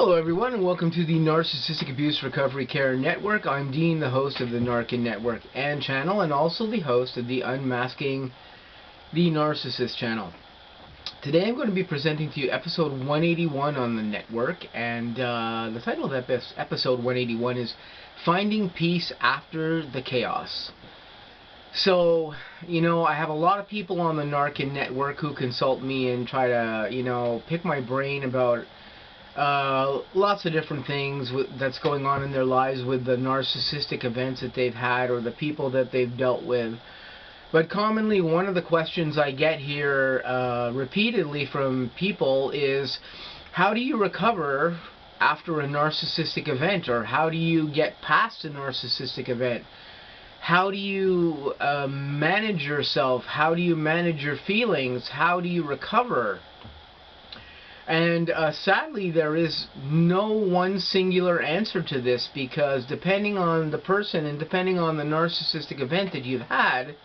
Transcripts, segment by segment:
Hello everyone, and welcome to the Narcissistic Abuse Recovery Care Network. I'm Dean, the host of the N.A.R.C.N Network and channel, and also the host of the Unmasking the Narcissist channel. Today I'm going to be presenting to you episode 181 on the network, and the title of episode 181 is Finding Peace After the Chaos. So, I have a lot of people on the N.A.R.C.N network who consult me and try to, pick my brain about lots of different things that's going on in their lives with the narcissistic events that they've had or the people that they've dealt with. But commonly, one of the questions I get here repeatedly from people is, how do you recover after a narcissistic event, or how do you get past a narcissistic event? How do you manage yourself? How do you manage your feelings? How do you recover? And sadly, there is no one singular answer to this, because depending on the person and depending on the narcissistic event that you've had,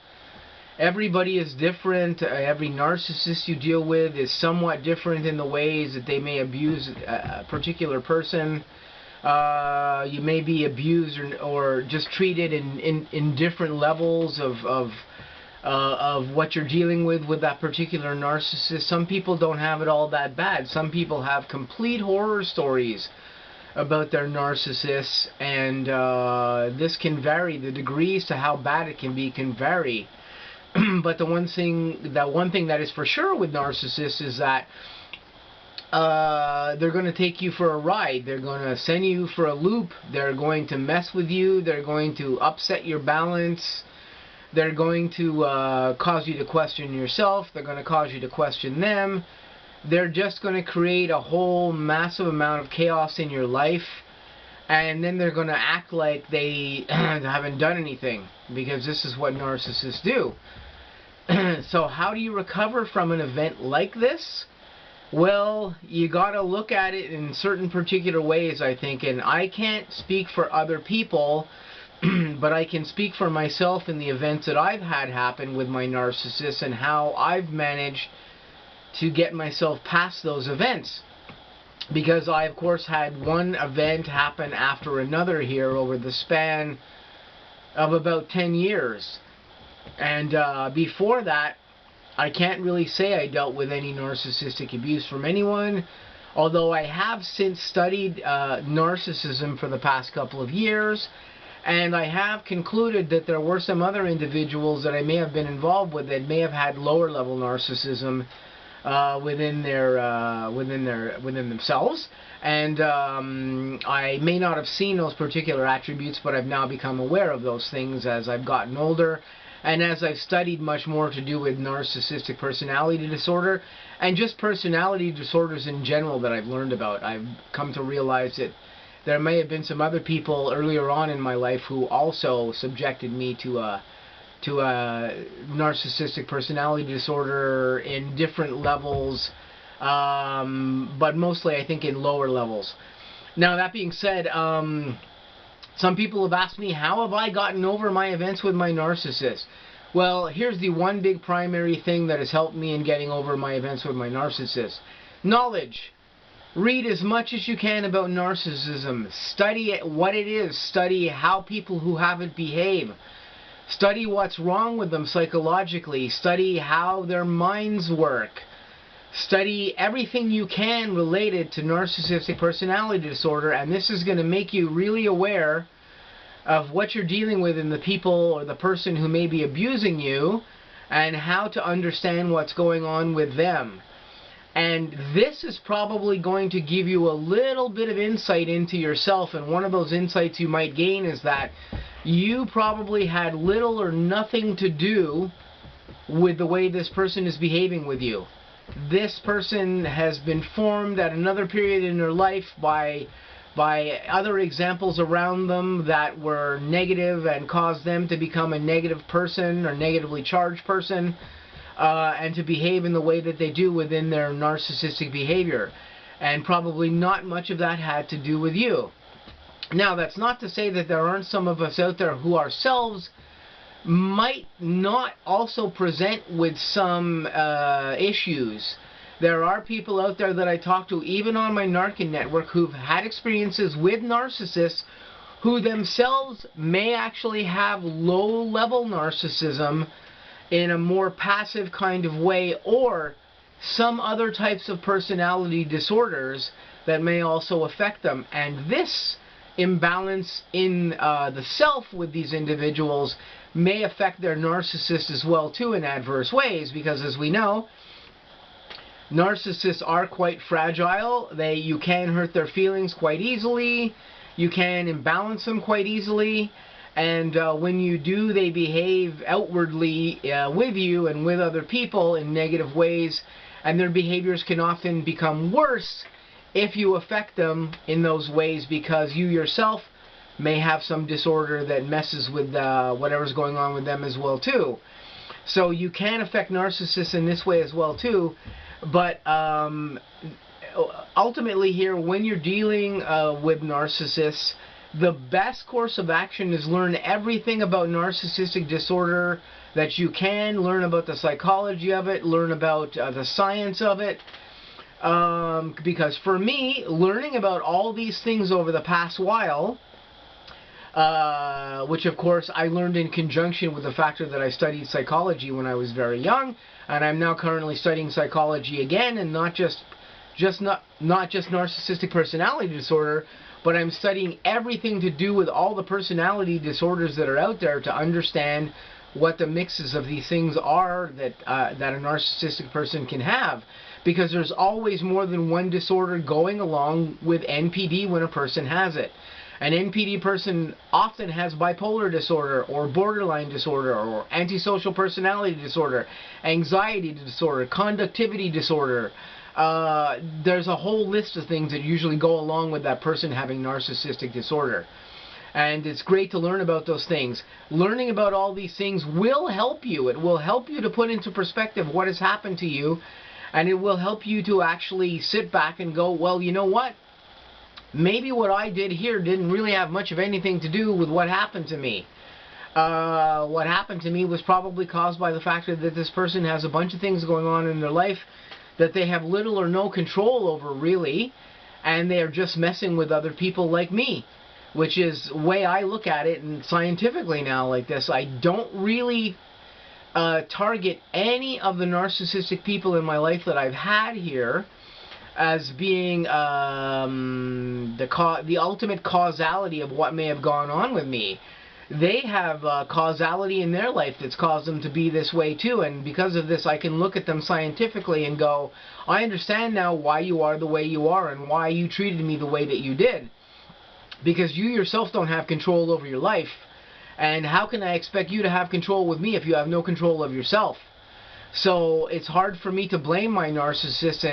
everybody is different. Every narcissist you deal with is somewhat different in the ways that they may abuse a particular person. You may be abused or just treated in different levels of what you're dealing with that particular narcissist. Some people don't have it all that bad. Some people have complete horror stories about their narcissists, and this can vary. The degrees to how bad it can be can vary. But the one thing that is for sure with narcissists is that they're going to take you for a ride. They're going to send you for a loop. They're going to mess with you. They're going to upset your balance. They're going to cause you to question yourself. They're going to cause you to question them. They're just going to create a whole massive amount of chaos in your life. And then they're going to act like they haven't done anything, because this is what narcissists do. So how do you recover from an event like this? Well, you got to look at it in certain particular ways, I think. And I can't speak for other people, but I can speak for myself in the events that I've had happen with my narcissist and how I've managed to get myself past those events. Because I, of course, had one event happen after another here over the span of about 10 years. And before that, I can't really say I dealt with any narcissistic abuse from anyone, although I have since studied narcissism for the past couple of years. And I have concluded that there were some other individuals that I may have been involved with that may have had lower level narcissism within themselves, and I may not have seen those particular attributes, but I've now become aware of those things as I've gotten older, and as I've studied much more to do with narcissistic personality disorder and just personality disorders in general that I've learned about. I've come to realize that there may have been some other people earlier on in my life who also subjected me to a narcissistic personality disorder in different levels, but mostly I think in lower levels. Now, that being said, some people have asked me, how have I gotten over my events with my narcissist? Well, here's the one big primary thing that has helped me in getting over my events with my narcissist. Knowledge. Read as much as you can about narcissism. Study what it is. Study how people who have it behave. Study what's wrong with them psychologically. Study how their minds work. Study everything you can related to narcissistic personality disorder, and this is going to make you really aware of what you're dealing with in the people or the person who may be abusing you, and how to understand what's going on with them. And this is probably going to give you a little bit of insight into yourself, and one of those insights you might gain is that you probably had little or nothing to do with the way this person is behaving with you. This person has been formed at another period in their life by other examples around them that were negative and caused them to become a negative person or negatively charged person, and to behave in the way that they do within their narcissistic behavior. And probably not much of that had to do with you. Now, that's not to say that there aren't some of us out there who ourselves might not also present with some issues There are people out there that I talk to, even on my N.A.R.C.N network, who've had experiences with narcissists who themselves may actually have low-level narcissism in a more passive kind of way, or some other types of personality disorders that may also affect them. And this imbalance in the self with these individuals may affect their narcissist as well too in adverse ways, because as we know, narcissists are quite fragile. You can hurt their feelings quite easily. You can imbalance them quite easily. And when you do, they behave outwardly with you and with other people in negative ways. And their behaviors can often become worse if you affect them in those ways, because you yourself may have some disorder that messes with whatever's going on with them as well too. So you can affect narcissists in this way as well too. But ultimately here, when you're dealing with narcissists, the best course of action is learn everything about narcissistic disorder that you can. Learn about the psychology of it, learn about the science of it. Because for me, learning about all these things over the past while, which of course I learned in conjunction with the factor that I studied psychology when I was very young, and I'm now currently studying psychology again, and not just narcissistic personality disorder, but I'm studying everything to do with all the personality disorders that are out there to understand what the mixes of these things are that that a narcissistic person can have. Because there's always more than one disorder going along with NPD when a person has it. An NPD person often has bipolar disorder, or borderline disorder, or antisocial personality disorder, anxiety disorder, conductivity disorder. There's a whole list of things that usually go along with that person having narcissistic disorder. And it's great to learn about those things. Learning about all these things will help you. It will help you to put into perspective what has happened to you, and it will help you to actually sit back and go, well, you know what? Maybe what I did here didn't really have much of anything to do with what happened to me. What happened to me was probably caused by the fact that this person has a bunch of things going on in their life that they have little or no control over, really, and they are just messing with other people like me, which is the way I look at it, and scientifically now like this. I don't really target any of the narcissistic people in my life that I've had here as being the ultimate causality of what may have gone on with me. They have causality in their life that's caused them to be this way too, and because of this I can look at them scientifically and go, I understand now why you are the way you are and why you treated me the way that you did. Because you yourself don't have control over your life, and how can I expect you to have control with me if you have no control of yourself? So it's hard for me to blame my narcissist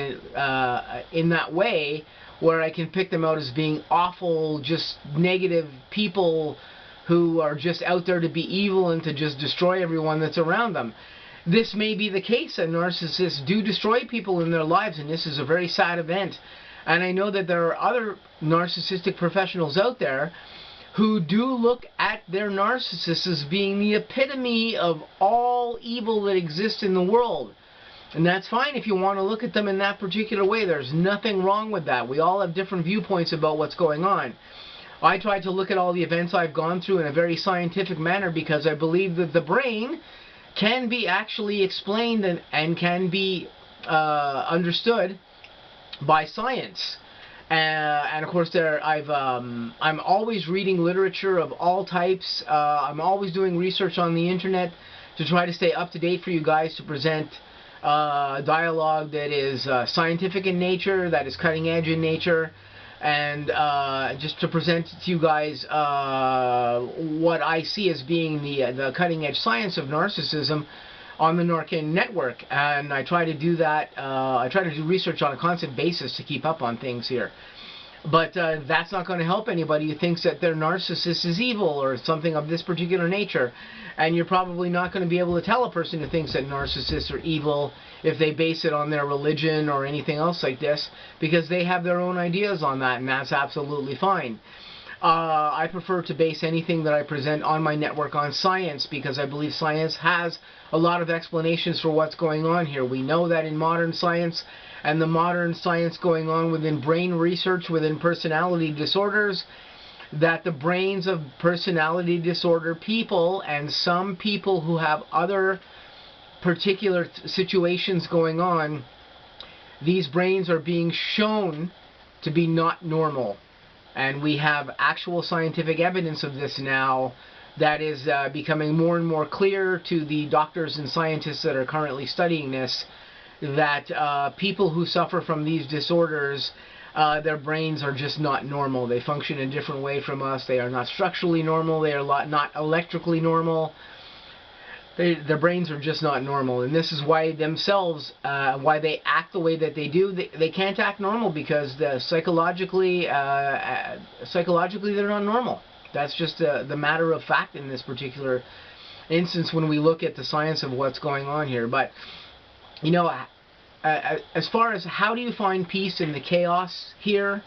in that way, where I can pick them out as being awful, just negative people who are just out there to be evil and to just destroy everyone that's around them. This may be the case, that narcissists do destroy people in their lives, and this is a very sad event. And I know that there are other narcissistic professionals out there who do look at their narcissists as being the epitome of all evil that exists in the world. And that's fine if you want to look at them in that particular way. There's nothing wrong with that. We all have different viewpoints about what's going on. I try to look at all the events I've gone through in a very scientific manner, because I believe that the brain can be actually explained and can be understood by science. And of course, I'm always reading literature of all types. I'm always doing research on the internet to try to stay up to date for you guys, to present dialogue that is scientific in nature, that is cutting edge in nature, and just to present to you guys what I see as being the cutting edge science of narcissism on the N.A.R.C.N network. And I try to do that. I try to do research on a constant basis to keep up on things here. But that's not going to help anybody who thinks that their narcissist is evil or something of this particular nature. And you're probably not going to be able to tell a person who thinks that narcissists are evil if they base it on their religion or anything else like this, because they have their own ideas on that, and that's absolutely fine. I prefer to base anything that I present on my network on science, because I believe science has a lot of explanations for what's going on here. We know that in modern science, and the modern science going on within brain research, within personality disorders, that the brains of personality disorder people and some people who have other particular situations going on, these brains are being shown to be not normal. And we have actual scientific evidence of this now that is becoming more and more clear to the doctors and scientists that are currently studying this, that people who suffer from these disorders, their brains are just not normal. They function in a different way from us. They are not structurally normal. They are not electrically normal. Their brains are just not normal, and this is why themselves, why they act the way that they do. They can't act normal because psychologically they're not normal. That's just the matter of fact in this particular instance when we look at the science of what's going on here. But, you know, as far as how do you find peace in the chaos here,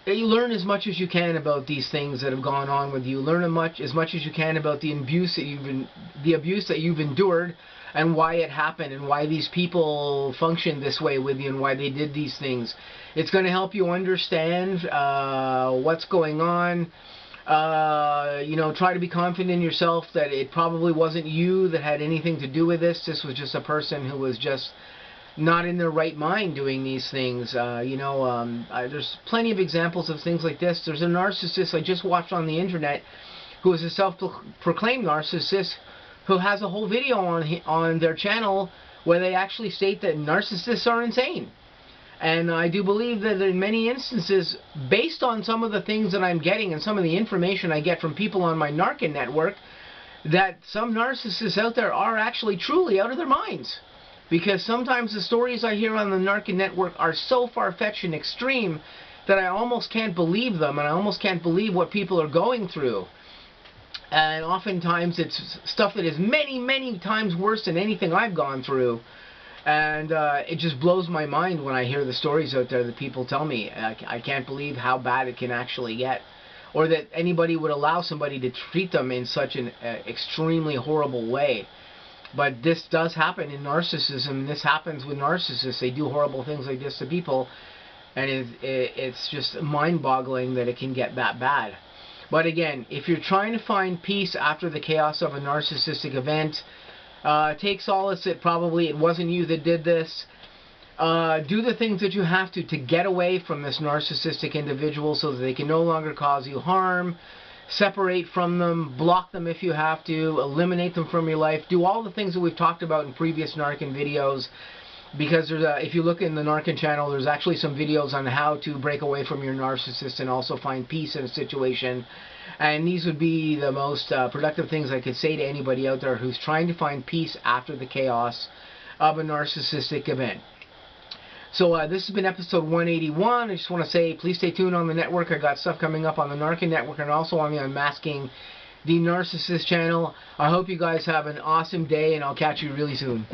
you learn as much as you can about these things that have gone on with you. Learn as much as you can about the abuse that you've endured, and why it happened, and why these people functioned this way with you, and why they did these things. It's going to help you understand what's going on. You know, try to be confident in yourself that it probably wasn't you that had anything to do with this. This was just a person who was just not in their right mind doing these things. There's plenty of examples of things like this. There's a narcissist I just watched on the internet who is a self-proclaimed narcissist who has a whole video on their channel where they actually state that narcissists are insane. And I do believe that in many instances, based on some of the things that I'm getting and some of the information I get from people on my N.A.R.C.N network, that some narcissists out there are actually truly out of their minds. Because sometimes the stories I hear on the N.A.R.C.N network are so far-fetched and extreme that I almost can't believe them, and I almost can't believe what people are going through. And oftentimes it's stuff that is many, many times worse than anything I've gone through. And it just blows my mind when I hear the stories out there that people tell me. I can't believe how bad it can actually get. Or that anybody would allow somebody to treat them in such an extremely horrible way. But this does happen in narcissism. This happens with narcissists. They do horrible things like this to people. And it's just mind-boggling that it can get that bad. But again, if you're trying to find peace after the chaos of a narcissistic event, take solace that probably it wasn't you that did this. Do the things that you have to get away from this narcissistic individual so that they can no longer cause you harm. Separate from them, block them if you have to, eliminate them from your life. Do all the things that we've talked about in previous N.A.R.C.N videos, because there's if you look in the N.A.R.C.N channel, there's actually some videos on how to break away from your narcissist and also find peace in a situation. And these would be the most productive things I could say to anybody out there who's trying to find peace after the chaos of a narcissistic event. So this has been episode 181. I just want to say, please stay tuned on the network. I got stuff coming up on the N.A.R.C.N network and also on the Unmasking the Narcissist channel. I hope you guys have an awesome day, and I'll catch you really soon.